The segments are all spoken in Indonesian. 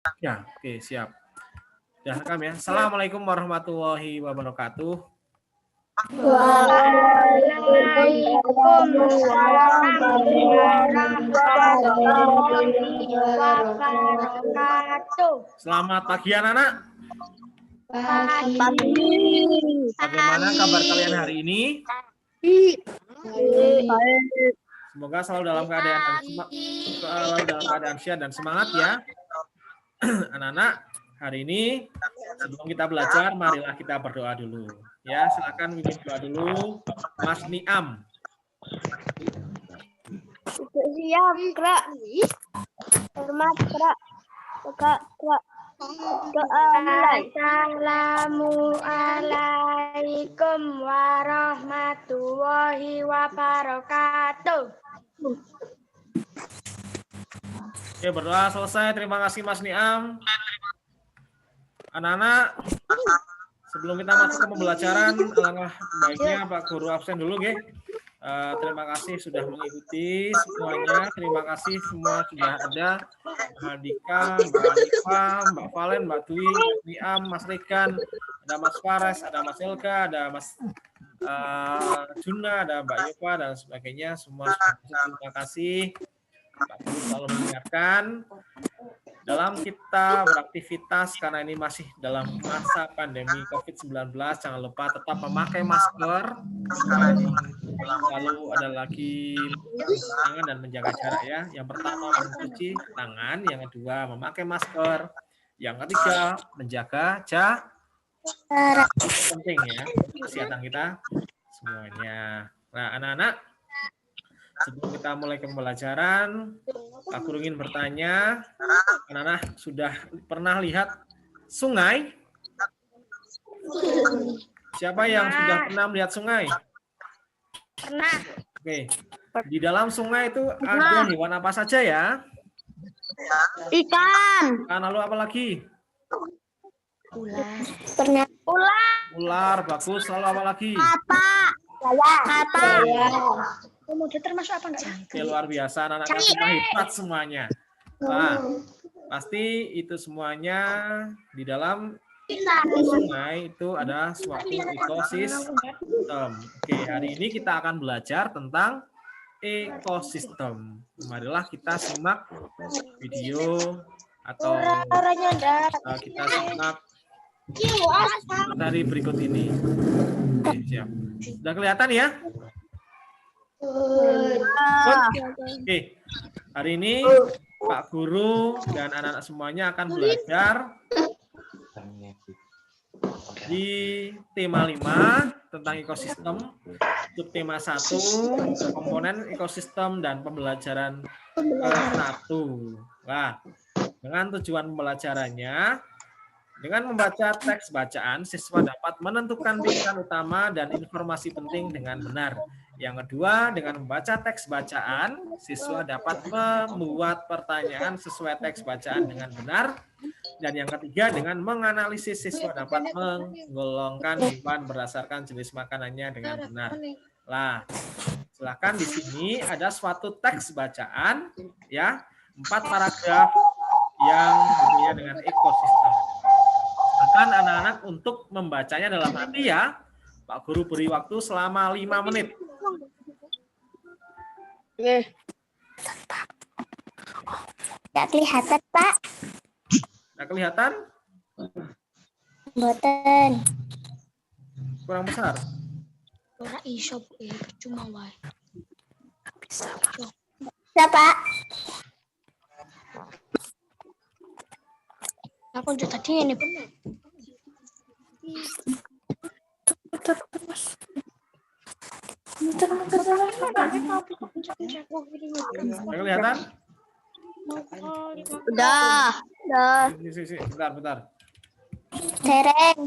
Ya, oke, siap. Sudah rekam ya. Assalamualaikum warahmatullahi wabarakatuh. Waalaikumsalam warahmatullahi wabarakatuh. Selamat pagi anak-anak. Pagi. Bagaimana kabar kalian hari ini? Semoga selalu dalam keadaan sehat dan semangat ya. Anak-anak, hari ini sebelum kita belajar, marilah kita berdoa dulu. Ya, silakan bimbing doa dulu. Mas Niam. Siap, Kak. Hormat, Kak. Assalamualaikum warahmatullahi wabarakatuh. Oke, berdoa selesai. Terima kasih Mas Niam. Anak-anak, sebelum kita masuk ke pembelajaran, alangkah baiknya Pak Guru absen dulu, ya. Terima kasih sudah mengikuti semuanya. Terima kasih semua sudah ada. Mbak Dika, Mbak Alifa, Mbak Valen, Mbak Dwi, Mas Niam, Mas Regan, ada Mas Fares, ada Mas Elga, ada Mas Juna, ada Mbak Yopa, dan sebagainya. Semua terima kasih. Pak Guru selalu mengingatkan dalam kita beraktivitas karena ini masih dalam masa pandemi COVID-19, jangan lupa tetap memakai masker. Lalu ada lagi mencuci tangan dan menjaga jarak ya. Yang pertama mencuci tangan, yang kedua memakai masker, yang ketiga menjaga jarak. Penting ya kesehatan kita semuanya. Nah, anak-anak, sebelum kita mulai ke pembelajaran, Pak Guru ingin bertanya, anak-anak sudah pernah lihat sungai? Siapa yang sudah pernah melihat sungai? Pernah. Oke. Di dalam sungai itu ada hewan apa saja ya? Ikan. Lalu apa lagi? Ular. Ular, bagus. Lalu apa lagi? Apa? Komodo termasuk apa enggak? Oke, luar biasa. Anak-anak semua hebat semuanya. Nah, pasti itu semuanya di dalam sungai itu ada suatu ekosistem. Oke, hari ini kita akan belajar tentang ekosistem. Marilah kita simak video atau kita simak dari berikut ini. Oke, siap. Sudah kelihatan ya? Oke, hari ini Pak Guru dan anak-anak semuanya akan belajar di tema 5 tentang ekosistem, subtema 1 komponen ekosistem dan pembelajaran ke-1. Nah, dengan tujuan pembelajarannya, dengan membaca teks bacaan, siswa dapat menentukan pilihan utama dan informasi penting dengan benar. Yang kedua, dengan membaca teks bacaan, siswa dapat membuat pertanyaan sesuai teks bacaan dengan benar. Dan yang ketiga, dengan menganalisis, siswa dapat menggolongkan hewan berdasarkan jenis makanannya dengan benar. Nah, silakan di sini ada suatu teks bacaan, ya, 4 paragraf yang berhubungan dengan ekosistem. Silakan anak-anak untuk membacanya dalam hati ya. Pak Guru beri waktu selama 5 menit. Tidak kelihatan, Pak. Tidak kelihatan? Boten. Kurang besar. Ora iso percuma wae. Bisa, Pak. Aku juga tadi ini benar. Kelihatan? Udah. Bentar. Dereng.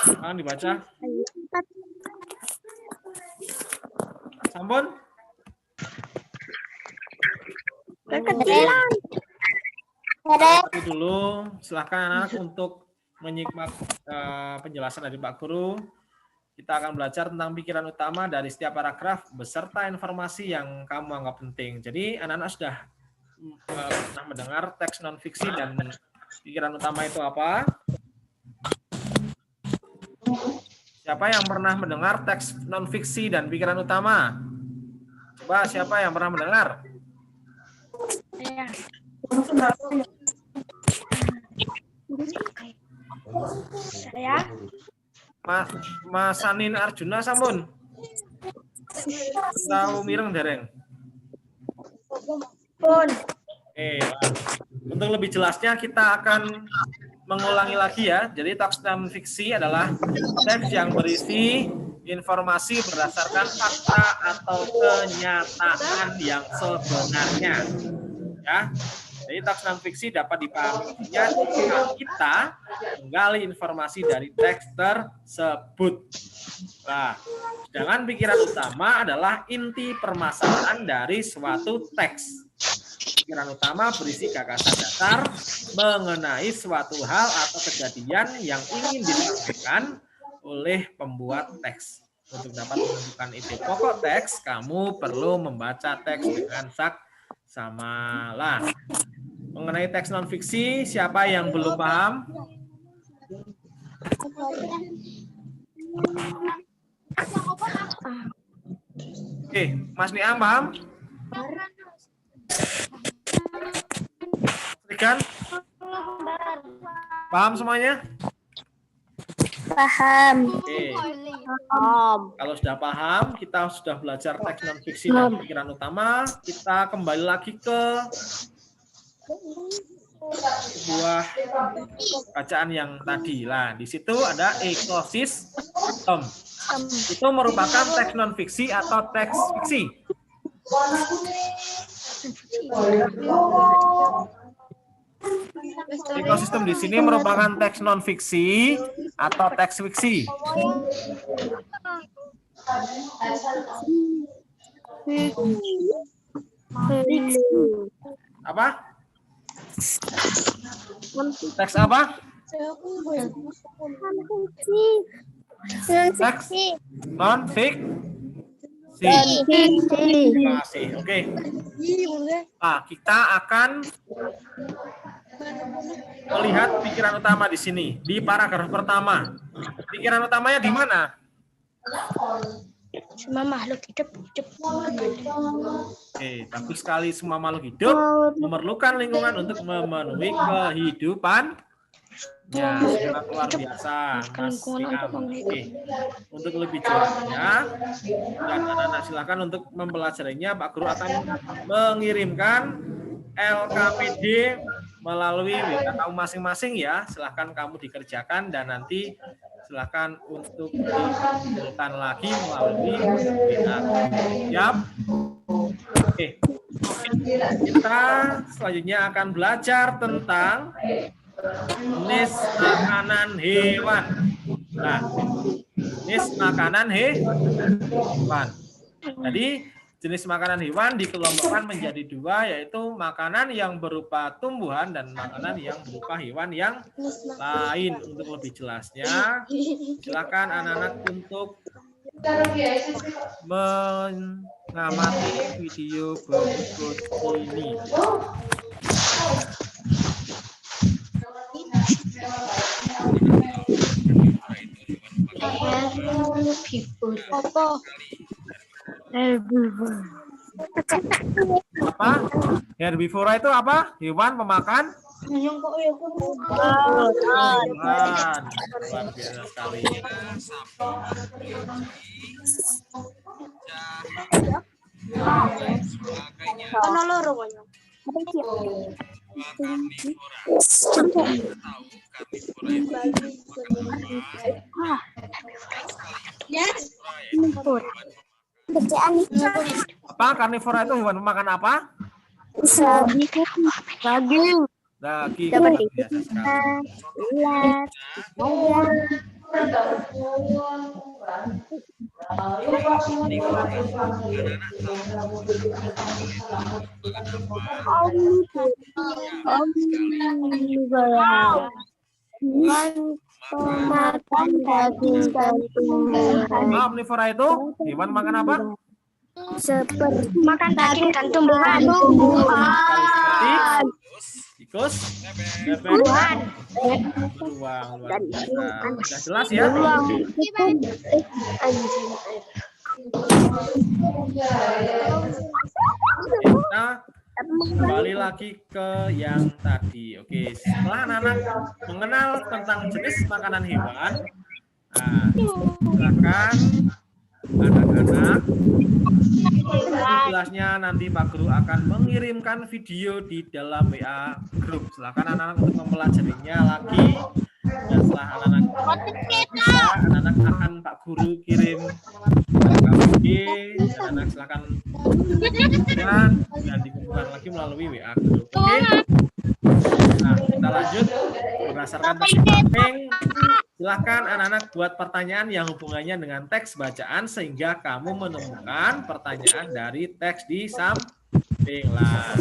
Jangan dibaca. Sampun? Kekecilan. Dereng. Tapi dulu, silahkan anak untuk menyimak penjelasan dari Pak Guru. kita akan belajar tentang pikiran utama dari setiap paragraf beserta informasi yang kamu anggap penting. Jadi anak-anak sudah pernah mendengar teks non fiksi dan pikiran utama itu apa? Siapa yang pernah mendengar teks non fiksi dan pikiran utama? Coba siapa yang pernah mendengar? Saya. Mas Sanin Arjuna sampun. Tahu mireng dereng. Pun. Untuk lebih jelasnya kita akan mengulangi lagi ya. Jadi teks non fiksi adalah teks yang berisi informasi berdasarkan fakta atau kenyataan yang sebenarnya. Ya. Jadi teks non fiksi dapat dipahami jika kita menggali informasi dari teks tersebut. Nah, sedangkan pikiran utama adalah inti permasalahan dari suatu teks. Pikiran utama berisi gagasan dasar mengenai suatu hal atau kejadian yang ingin disampaikan oleh pembuat teks. Untuk dapat menentukan ide pokok teks, kamu perlu membaca teks dengan saksama. Lah, mengenai teks non fiksi, siapa yang belum paham? Oke, Mas Niam paham? Ikan? Paham semuanya? Paham. Oke. Paham. Kalau sudah paham, kita sudah belajar teks non fiksi dan pikiran utama. Kita kembali lagi ke sebuah bacaan yang tadi. Lah, di situ ada ekosistem. Itu merupakan teks non fiksi atau teks fiksi. Ekosistem di sini merupakan teks non fiksi atau teks fiksi. Apa? Teks apa? Teks non fiksi. Oke. Nah, kita akan melihat pikiran utama di sini di paragraf pertama. Pikiran utamanya di mana? Semua makhluk hidup. Oke, bagus sekali. Semua makhluk hidup memerlukan lingkungan untuk memenuhi kehidupan. Ya, sangat luar biasa, Mas Siam. Oke. Untuk lebih jelasnya, dan anak-anak silakan untuk mempelajarinya. Pak Guru akan mengirimkan LKPD melalui WA kamu masing-masing ya. Silahkan kamu dikerjakan dan nanti silahkan untuk dikumpulkan lagi melalui WA. Siap? Oke. Kita selanjutnya akan belajar tentang jenis makanan hewan. Nah, jenis makanan hewan. Jadi jenis makanan hewan dikelompokkan menjadi dua, yaitu makanan yang berupa tumbuhan dan makanan yang berupa hewan yang lain. Untuk lebih jelasnya, silakan anak-anak untuk mengamati video berikut ini. Apa? Herbivora itu apa? Hewan pemakan? Hewan. Luar biasa sekali. Apa? Karnivora itu hewan pemakan apa? Daging. Daging. Makan daging dan tumbuhan. Omnivora itu hewan makan apa? Seperti Makan daging dan tumbuhan. Seperti tikus, bebek, Tumbuhan. beruang. Luar biasa. Sudah jelas ya? Kita kembali lagi ke yang tadi. Oke, setelah anak-anak mengenal tentang jenis makanan hewan, nah, silakan anak-anak lebih jelasnya nanti Pak Guru akan mengirimkan video di dalam WA grup. Silakan anak-anak untuk mempelajarinya lagi. Dan setelah anak-anak bisa, anak-anak akan Pak Guru kirim KBG, dan anak silakan dan dikumpulkan lagi melalui WA grup. Oke. Nah, kita lanjut berdasarkan teks samping. Silahkan anak-anak buat pertanyaan yang hubungannya dengan teks bacaan sehingga kamu menemukan pertanyaan dari teks di samping. Lah,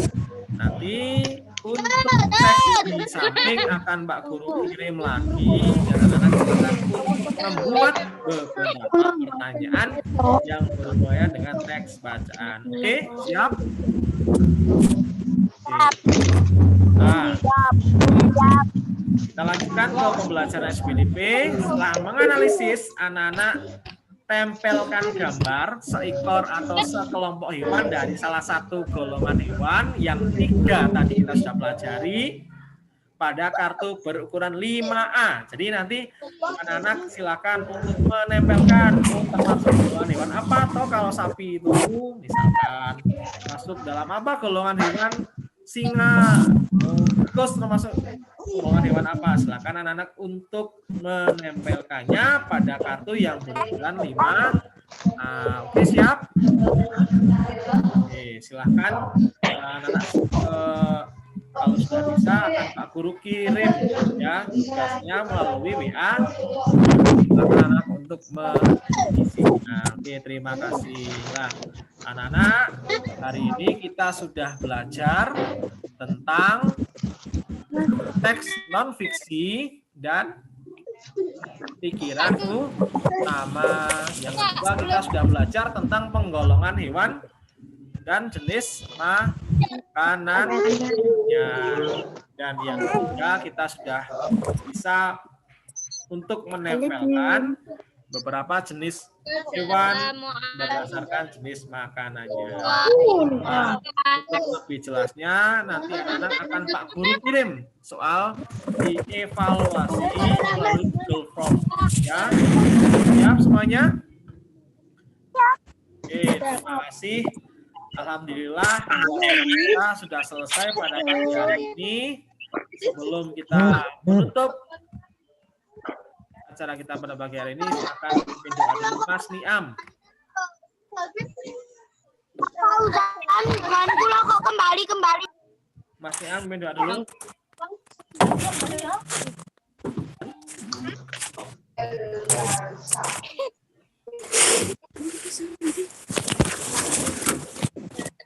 nanti untuk teks di samping akan Mbak Guru kirim lagi dan anak-anak silakan untuk membuat beberapa pertanyaan yang berhubungan dengan teks bacaan. Oke, siap? Oke. Nah, kita lanjutkan ke pembelajaran SPDP. Setelah menganalisis, anak-anak tempelkan gambar seekor atau sekelompok hewan dari salah satu golongan hewan yang 3 tadi kita sudah pelajari pada kartu berukuran 5A. Jadi nanti anak-anak silakan untuk menempelkan termasuk golongan hewan apa, atau kalau sapi itu misalkan masuk dalam apa golongan hewan singa, tikus termasuk golongan hewan apa. Silakan anak-anak untuk menempelkannya pada kartu yang berukuran 5. Nah, oke, siap? Oke, silakan anak-anak kalau sudah bisa akan Pak Guru kirim ya tugasnya melalui WA anak-anak untuk mengisinya. Oke, terima kasih. Nah, anak-anak, hari ini kita sudah belajar tentang teks non-fiksi dan pikiran utama. Yang kedua, kita sudah belajar tentang penggolongan hewan dan jenis makanannya. Dan yang ketiga, kita sudah bisa untuk menempelkan beberapa jenis hewan berdasarkan jenis makanannya. Nah, untuk lebih jelasnya nanti anak-anak akan Pak Guru kirim soal dievaluasi melalui Google Form. Ya, siap semuanya? Oke, terima kasih. Alhamdulillah kita sudah selesai pada pagi hari ini. Sebelum kita menutup acara kita pada pagi hari ini, silakan pimpin doa dulu Mas Niam. kok kembali. Mas Niam pimpin doa dulu.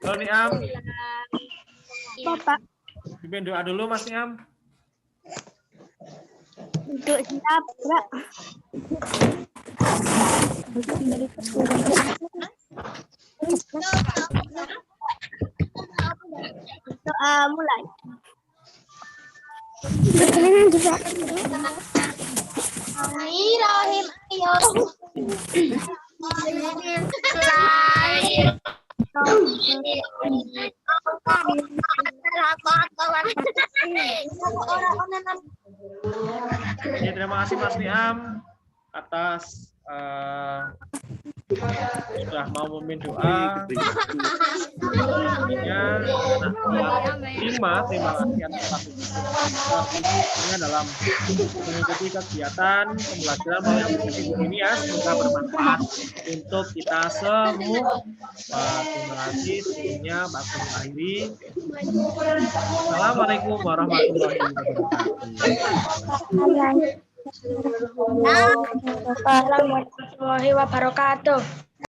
Halo Niam. Bapak, Pimpin doa dulu Mas Niam. untuk siap, Pak. Doa mulai. Ya, terima kasih Mas Niam atas sudah mau memimpin doa. Terima kasih atas partisipasinya dalam mengikuti kegiatan pembelajaran melalui ini ya. Semoga bermanfaat untuk kita semua. Terima kasih. Sebelumnya Pak Guru akhiri. Assalamualaikum warahmatullahi wabarakatuh. Assalamualaikum warahmatullahi wabarakatuh.